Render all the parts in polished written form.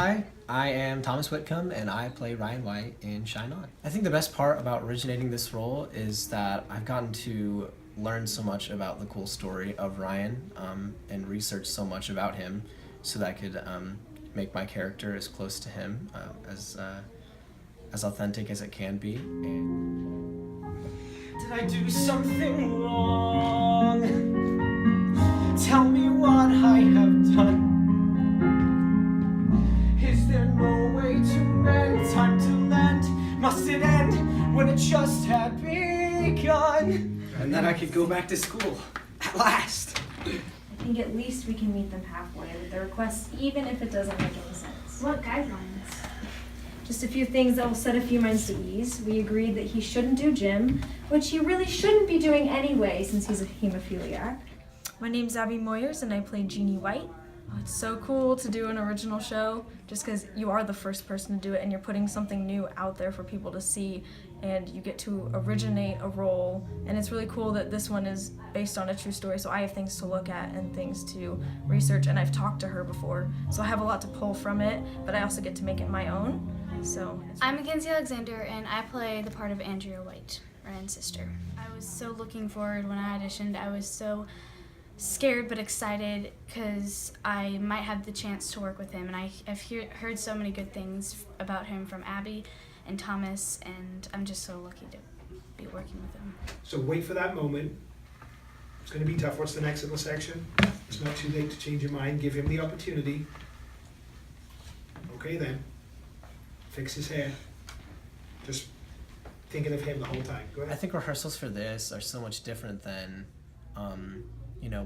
Hi, I am Thomas Whitcomb and I play Ryan White in Shine On. I think the best part about originating this role is that I've gotten to learn so much about the cool story of Ryan and research so much about him so that I could make my character as close to him as authentic as it can be. Did I do something wrong? Tell me what I have done. Is there no way to mend? Time to lend. Must it end when it just had begun? And then I could go back to school. At last. I think at least we can meet them halfway with their requests, even if it doesn't make any sense. What guidelines? Just a few things that will set a few minds to ease. We agreed that he shouldn't do gym, which he really shouldn't be doing anyway since he's a hemophiliac. My name's Abby Moyers and I play Jeannie White. It's so cool to do an original show just because you are the first person to do it and you're putting something new out there for people to see and you get to originate a role, and it's really cool that this one is based on a true story, so I have things to look at and things to research, and I've talked to her before, so I have a lot to pull from it, but I also get to make it my own. So I'm Mackenzie Alexander and I play the part of Andrea White, Ryan's sister. I was so looking forward when I auditioned. I was so scared but excited because I might have the chance to work with him, and I've heard so many good things about him from Abby and Thomas, and I'm just so lucky to be working with him. So wait for that moment. It's going to be tough. What's the next little section? It's not too late to change your mind. Give him the opportunity. Okay then. Fix his hair. Just thinking of him the whole time. Go ahead. I think rehearsals for this are so much different than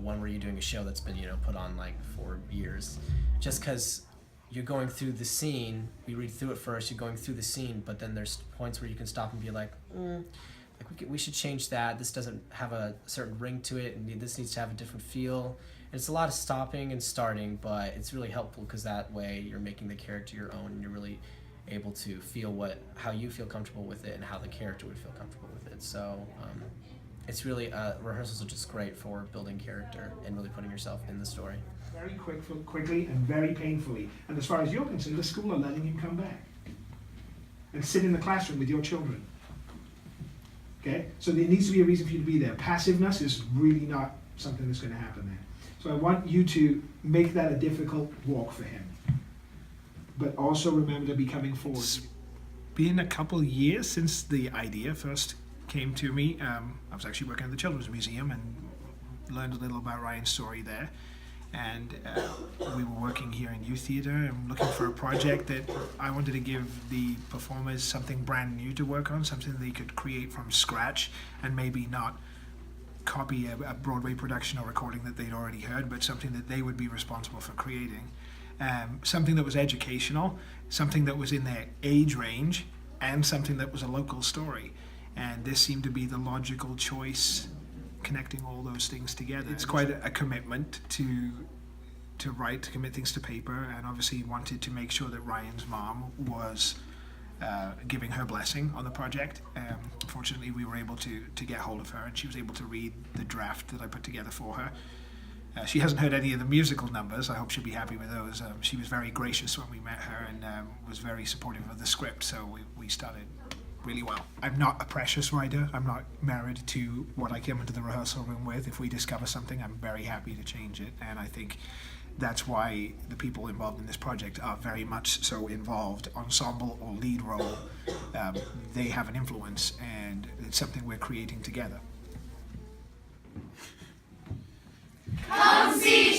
one where you're doing a show that's been put on like for years. Just because you're going through the scene, we read through it first, you're going through the scene, but then there's points where you can stop and be like, we should change that, this doesn't have a certain ring to it, and this needs to have a different feel. And it's a lot of stopping and starting, but it's really helpful because that way you're making the character your own and you're really able to feel how you feel comfortable with it and how the character would feel comfortable with it. So it's really, rehearsals are just great for building character and really putting yourself in the story. Very quickly and very painfully. And as far as you're concerned, the school are letting him come back and sit in the classroom with your children. Okay? So there needs to be a reason for you to be there. Passiveness is really not something that's going to happen there. So I want you to make that a difficult walk for him. But also remember to be coming forward. It's been a couple years since the idea first came to me. I was actually working at the Children's Museum and learned a little about Ryan's story there. And we were working here in youth theatre and looking for a project that I wanted to give the performers something brand new to work on, something they could create from scratch and maybe not copy a Broadway production or recording that they'd already heard, but something that they would be responsible for creating. Something that was educational, something that was in their age range, and something that was a local story. And this seemed to be the logical choice, connecting all those things together. It's quite a commitment to write, to commit things to paper, and obviously wanted to make sure that Ryan's mom was giving her blessing on the project. Fortunately, we were able to get hold of her, and she was able to read the draft that I put together for her. She hasn't heard any of the musical numbers. I hope she'll be happy with those. She was very gracious when we met her and was very supportive of the script, so we started really well. I'm not a precious writer. I'm not married to what I come into the rehearsal room with. If we discover something, I'm very happy to change it, and I think that's why the people involved in this project are very much so involved. Ensemble or lead role, they have an influence, and it's something we're creating together. Come see